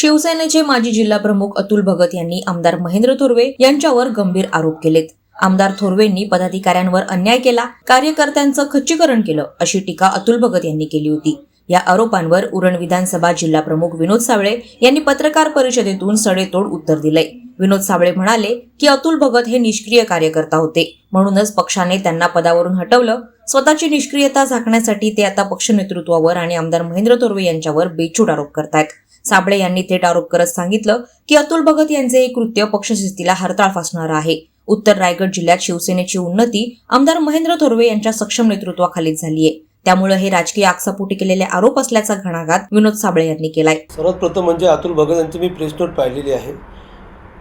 शिवसेनेचे माजी जिल्हा प्रमुख अतुल भगत यांनी आमदार महेंद्र थोरवे यांच्यावर गंभीर आरोप केलेत। आमदार थोरवेंनी पदाधिकाऱ्यांवर अन्याय केला, कार्यकर्त्यांचं खच्चीकरण केलं, अशी टीका अतुल भगत यांनी केली होती। या आरोपांवर उरण विधानसभा जिल्हा प्रमुख विनोद साबळे यांनी पत्रकार परिषदेतून सडेतोड उत्तर दिले। विनोद साबळे म्हणाले की अतुल भगत हे निष्क्रिय कार्यकर्ता होते, म्हणूनच पक्षाने त्यांना पदावरून हटवलं। स्वतःची निष्क्रियता झाकण्यासाठी ते आता पक्ष नेतृत्वावर आणि आमदार महेंद्र थोरवे यांच्यावर बेछूट आरोप करतायत। साबळे यांनी थेट आरोप करत सांगितलं की अतुल भगत यांचे हे कृत्य पक्षशिस्तीला हरताळ फासणारं आहे। उत्तर रायगड जिल्ह्यात शिवसेनेची उन्नती आमदार महेंद्र थोरवे यांच्या सक्षम नेतृत्वाखालीच झालीय, त्यामुळे हे राजकीय आक्षेपोटी केलेले आरोप असल्याचा घणाघात विनोद साबळे यांनी केलाय। सर्वात प्रथम म्हणजे अतुल भगत यांची मी प्रेस नोट पाहिलेली आहे।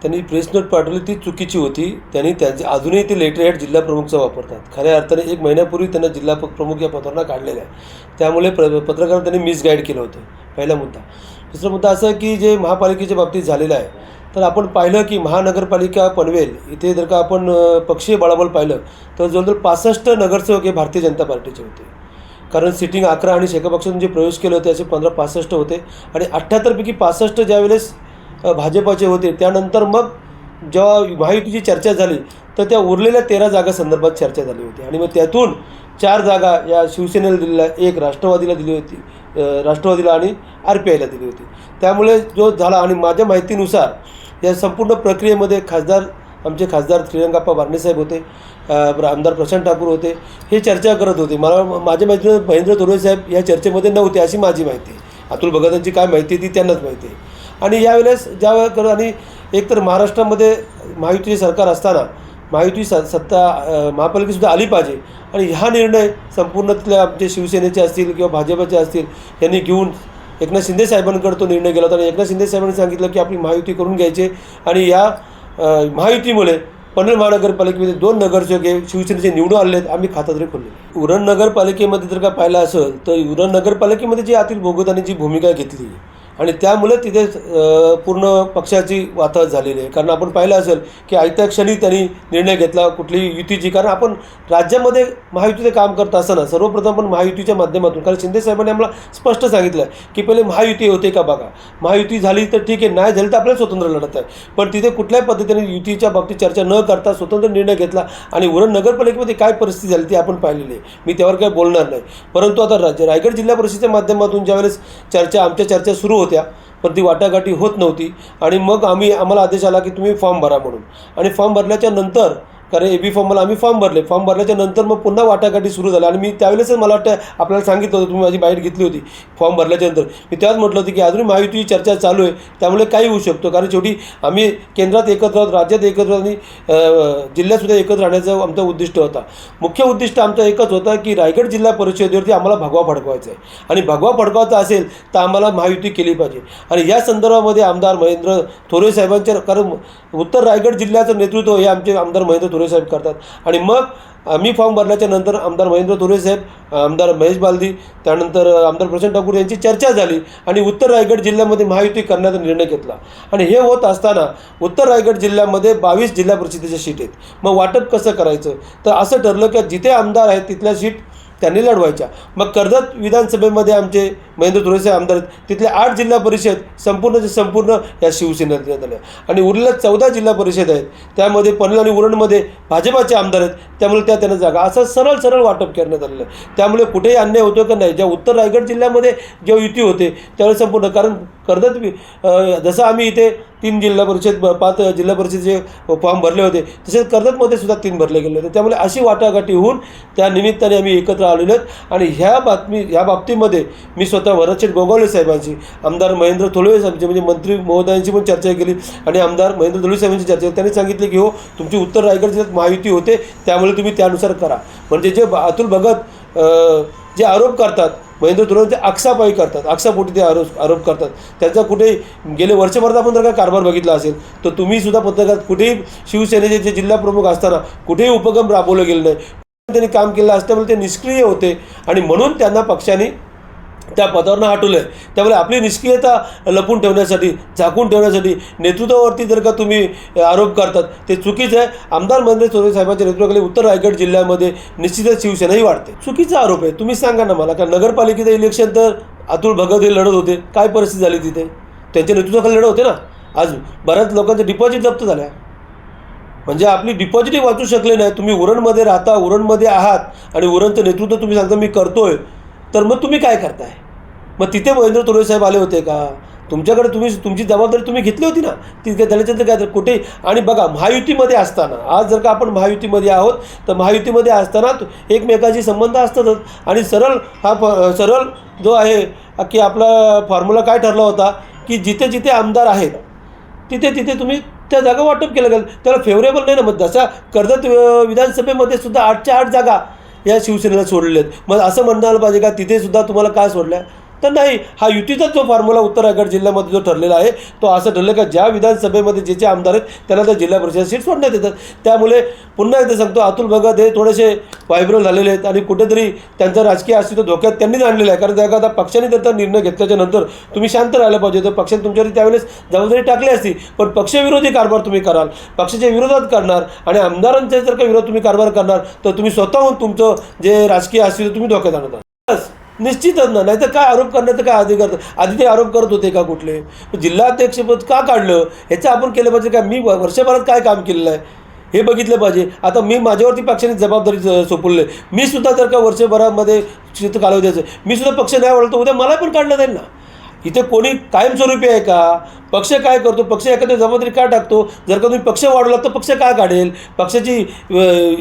त्यांनी प्रेस नोट पाठवली ती चुकीची होती। त्यांनी त्यांचे अजूनही ते लेटर हेड जिल्हा प्रमुखचा वापरतात। खऱ्या अर्थाने 1 महिन्यापूर्वी त्यांना जिल्हा प्रमुख या पदावर काढलेलं आहे, त्यामुळे पत्रकारांना त्यांनी मिसगाईड केलं होतं, पहिला मुद्दा। दुसरा मुद्दा असा की जे महापालिकेच्या बाबतीत झालेला आहे, तर आपण पाहिलं की महानगरपालिका पनवेल इथे जर का आपण पक्षीय बळाबळ पाहिलं तर जवळजवळ 65 नगरसेवक हे भारतीय जनता पार्टीचे होते। कारण सिटिंग 11 आणि शेका पक्षातून जे प्रवेश केले होते असे 15-65 होते आणि 78 पैकी 65 ज्यावेळेस भाजपाचे होते, त्यानंतर मग जेव्हा महायुतीची चर्चा झाली तर त्या उरलेल्या 13 जागा संदर्भात चर्चा झाली होती आणि मग त्यातून 4 जागा या शिवसेनेला दिलेल्या, 1 राष्ट्रवादीला दिली होती, राष्ट्रवादीला आणि RPIला दिली होती। त्यामुळे जो झाला आणि माझ्या माहितीनुसार या संपूर्ण प्रक्रियेमध्ये आमचे खासदार श्रीरंगाप्पा बारणे साहेब होते, आमदार प्रशांत ठाकूर होते, हे चर्चा करत होते। माझ्या माहितीनं महेंद्र थोरवे साहेब या चर्चेमध्ये नव्हते अशी माझी माहिती आहे। अतुल भगतांची काय माहिती ती त्यांनाच माहिती आहे। आणि यावेळेस आणि एकतर महाराष्ट्रामध्ये महायुतीचे सरकार असताना महायुती सत्ता महापालिकेसुद्धा आली पाहिजे आणि हा निर्णय संपूर्ण तिथल्या आमचे शिवसेनेचे असतील किंवा भाजपचे असतील यांनी घेऊन एकनाथ शिंदे साहेबांकडे तो निर्णय गेला होता आणि एकनाथ शिंदे साहेबांनी सांगितलं की आपली महायुती करून घ्यायची आणि या महायुतीमुळे पनवेल महानगरपालिकेमध्ये 2 नगरसेवक हे शिवसेनेचे निवडून आले आहेत। आम्ही खातातरी खोलले। उरण नगरपालिकेमध्ये जर का पाहिलं असेल तर उरण नगरपालिकेमध्ये जी अतुल भगतांनी जी भूमिका घेतली आणि त्यामुळे तिथे पूर्ण पक्षाची वाताहत झालेली आहे। कारण आपण पाहिलं असेल की आयत्या क्षणी त्यांनी निर्णय घेतला कुठली युतीची, कारण आपण राज्यामध्ये महायुतीचे काम करत असताना सर्वप्रथम आपण महायुतीच्या माध्यमातून, कारण शिंदे साहेबांनी आम्हाला स्पष्ट सांगितलं की पहिले महायुती होते का बघा, महायुती झाली तर ठीक आहे, नाही झाली तर आपल्याला स्वतंत्र लढत आहे, पण तिथे कुठल्याही पद्धतीने युतीच्या बाबतीत चर्चा न करता स्वतंत्र निर्णय घेतला आणि उरण नगरपालिकेमध्ये काय परिस्थिती झाली ती आपण पाहिलेली आहे। मी त्यावर काही बोलणार नाही, परंतु आता रायगड जिल्हा परिषदेच्या माध्यमातून ज्यावेळेस आमच्या चर्चा सुरू होत्या पण ती वाटाघाटी होत नव्हती आणि मग आम्हाला आदेश आला की तुम्ही फॉर्म भरा म्हणून, आणि फॉर्म भरल्याच्या नंतर कारण AB फॉर्मला आम्ही फॉर्म भरले, फॉर्म भरल्याच्या नंतर मग पुन्हा वाटाघाटी सुरू झाल्या आणि मी त्यावेळेसच मला वाटतं आपल्याला सांगितलं होतं, तुम्ही माझी बाईट घेतली होती फॉर्म भरल्याच्या नंतर, मी त्याच म्हटलं होतं की अजूनही महायुतीची चर्चा चालू आहे, त्यामुळे काही होऊ शकतो, कारण शेवटी आम्ही केंद्रात एकत्र आहोत, राज्यात एकत्र आणि जिल्ह्यातसुद्धा एकत्र राहण्याचा आमचा उद्दिष्ट होता। मुख्य उद्दिष्ट आमचं एकच होतं की रायगड जिल्हा परिषदेवरती आम्हाला भगवा फडकवायचा आहे आणि भगवा फडकवायचा असेल तर आम्हाला महायुती केली पाहिजे। आणि या संदर्भामध्ये आमदार महेंद्र थोरवे साहेबांच्या, कारण उत्तर रायगड जिल्ह्याचं नेतृत्व हे आमचे आमदार महेंद्र थोरवे साहेब करतात आणि मग आम्ही फॉर्म भरल्याच्या नंतर आमदार महेंद्र थोरवे साहेब, आमदार महेश बालदी, त्यानंतर आमदार प्रशांत ठाकूर यांची चर्चा झाली आणि उत्तर रायगड जिल्ह्यामध्ये महायुती करण्याचा निर्णय घेतला आणि हे होत असताना उत्तर रायगड जिल्ह्यामध्ये 22 जिल्हा परिषदेच्या सीट आहेत। मग वाटप कसं करायचं, तर असं ठरलं की जिथे आमदार आहेत तिथल्या सीट त्यांनी लढवायच्या। मग कर्जत विधानसभेमध्ये आमचे महेंद्र थोरवे साहेब आमदार आहेत, तिथले 8 जिल्हा परिषद संपूर्ण या शिवसेनेत देण्यात आल्या आणि उरलेल्या 14 जिल्हा परिषद आहेत, त्यामध्ये पनवेल आणि उरणमध्ये भाजपाचे आमदार आहेत, त्यामुळे त्यांना जागा असं सरळ वाटप करण्यात आलेलं आहे। त्यामुळे कुठेही अन्याय होतो का नाही, ज्या उत्तर रायगड जिल्ह्यामध्ये जेव्हा युती होते त्यावेळेस संपूर्ण, कारण कर्जत जसं आम्ही इथे 3 जिल्हा परिषद 5 जिल्हा परिषदेचे फॉर्म भरले होते तसेच कर्जतमध्ये सुद्धा 3 भरले गेले होते, त्यामुळे अशी वाटाघाटी होऊन त्या निमित्ताने आम्ही एकत्र आलेलो आहेत। आणि ह्या बाबतीमध्ये मी स्वतः भरतशेठ गोगावले साहेबांची, आमदार महेंद्र थोरवे साहेबांची म्हणजे मंत्री महोदयांची पण चर्चा केली आणि आमदार महेंद्र थोरवे साहेबांची चर्चा केली। त्यांनी सांगितले की हो, तुमची उत्तर रायगड जिल्ह्यात महायुती होते, त्यामुळे तुम्ही त्यानुसार करा। म्हणजे जे अतुल भगत जे आरोप करतात महेंद्र थोरवे ते आक्षेपाई करतात, आक्षेपोटी ते आरोप करतात, त्यांचा कुठेही गेले वर्षभरात आपण जर का कारभार बघितला असेल तर तुम्ही सुद्धा पत्रकार कुठेही शिवसेनेचे जे जिल्हा प्रमुख असताना कुठेही उपक्रम राबवले गेले नाही, त्यांनी काम केलं असल्यामुळे ते निष्क्रिय होते आणि म्हणून त्यांना पक्षाने त्या पदावरनं हटवलं आहे। त्यामुळे आपली निष्क्रियता लपून ठेवण्यासाठी, झाकून ठेवण्यासाठी नेतृत्वावरती जर का तुम्ही आरोप करतात ते चुकीचं आहे। आमदार महेंद्र थोरवे साहेबांच्या नेतृत्वाखाली उत्तर रायगड जिल्ह्यामध्ये निश्चितच शिवसेनाही वाढते। चुकीचा आरोप आहे, तुम्ही सांगा ना मला, कारण नगरपालिकेचं इलेक्शन तर अतुल भगत हे लढत होते, काय परिस्थिती झाली तिथे, त्यांच्या नेतृत्वाखाली लढत होते ना. आज बऱ्याच लोकांचे डिपॉझिट जप्त झाल्या, म्हणजे आपली डिपॉझिटही वाचू शकले नाही. तुम्ही उरणमध्ये राहता, उरणमध्ये आहात आणि उरणचं नेतृत्व तुम्ही सांगता मी करतोय, तर मग तुम्ही काय करताय? मग तिथे महेंद्र तोरवे साहेब आले होते का? तुमच्याकडे तुमची जबाबदारी तुम्ही घेतली होती ना, ती त्याच्यानंतर काय कुठे. आणि बघा, महायुतीमध्ये असताना, आज जर का आपण महायुतीमध्ये आहोत तर महायुतीमध्ये असताना एकमेकांशी संबंध असतातच. आणि सरळ जो आहे की आपला फॉर्म्युला काय ठरला होता की जिथे जिथे आमदार आहेत तिथे तुम्ही त्या जागा वाटप केलं गेलं. त्याला फेवरेबल नाही ना. मग जशा कर्जत विधानसभेमध्ये सुद्धा 8च्या 8 जागा या शिवसेनेला सोडलेल्या आहेत. मग असं म्हणायला पाहिजे का तिथे सुद्धा तुम्हाला काय सोडल्या? तर नाही, हा युतीचा जो फॉर्म्युला उत्तर रायगड जिल्ह्यामध्ये जो ठरलेला आहे तो असं ठरलं का ज्या विधानसभेमध्ये जे आमदार आहेत त्यांना त्या जिल्हा परिषद सीट सोडण्यात येतात. त्यामुळे पुन्हा एकदा सांगतो, अतुल भगत हे थोडेसे व्हायब्रल झालेले आहेत आणि कुठेतरी त्यांचं राजकीय अस्तित्व धोक्यात त्यांनीच आणलेलं आहे. कारण एखादा पक्षाने त्याचा निर्णय घेतल्याच्या नंतर तुम्ही शांत राहायला पाहिजे. तर पक्षाने तुमच्यावर त्यावेळेस जबाबदारी टाकली असती, पण पक्षविरोधी कारभार तुम्ही कराल, पक्षाच्या विरोधात करणार आणि आमदारांच्या जर का विरोध तुम्ही कारभार करणार तर तुम्ही स्वतःहून तुमचं जे राजकीय अस्तित्व तुम्ही धोक्यात आणत आहात. बस निश्चितच ना. नाही तर काय आरोप करण्याचं काय अधिकार? आधी ते आरोप करत होते का कुठले? जिल्हाध्यक्षपद का काढलं ह्याचं आपण केलं पाहिजे का? मी वर्षभरात काय काम केलेलं आहे हे बघितलं पाहिजे. आता मी माझ्यावरती पक्षाने जबाबदारी सोपवली. मी सुद्धा जर का वर्षभरामध्ये कालावधीचं मी सुद्धा पक्ष नाही वळतो, उद्या मला पण काढलं जाईल ना. इथे कोणी कायमस्वरूपी आहे का? पक्ष काय करतो? पक्ष एखादी जबाबदारी का टाकतो? जर का तुम्ही पक्ष वाढवला तर पक्ष काय काढेल? पक्षाची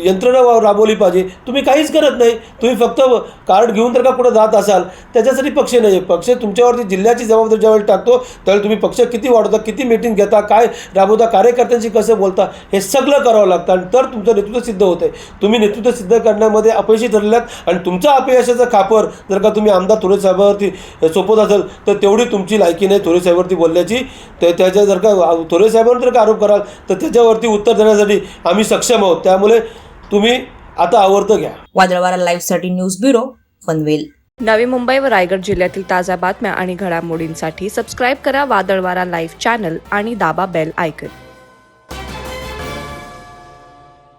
यंत्रणा राबवली पाहिजे. तुम्ही काहीच करत नाही. तुम्ही फक्त कार्ड घेऊन जर का कुठं जात असाल त्याच्यासाठी पक्ष नाही आहे. पक्ष तुमच्यावरती जिल्ह्याची जबाबदारी ज्यावेळी टाकतो त्यावेळी तुम्ही पक्ष किती वाढवता, किती मीटिंग घेता, काय राबवता, कार्यकर्त्यांशी कसं बोलता, हे सगळं करावं लागतं आणि तर तुमचं नेतृत्व सिद्ध होतं आहे. तुम्ही नेतृत्व सिद्ध करण्यामध्ये अपयशी ठरलेलात आणि तुमचा अपयशाचा खापर जर का तुम्ही आमदार थोरे साहेबांवरती सोपवत असाल तर तेवढी तुमची लायकी नाही थोरे साहेबांवरती बोलण्याची. त्याच्या जर का थोरे साहेबांवर जर का आरोप कराल तर त्याच्यावरती उत्तर देण्यासाठी आम्ही सक्षम आहोत. त्यामुळे तुम्ही आता आवर्त घ्या. वादळवारा लाईव्हसाठी न्यूज ब्युरो, पनवेल. नवी मुंबई व रायगड जिल्ह्यातील ताज्या बातम्या आणि घडामोडींसाठी सबस्क्राईब करा वादळवारा लाईव्ह चॅनल आणि दाबा बेल आयकन.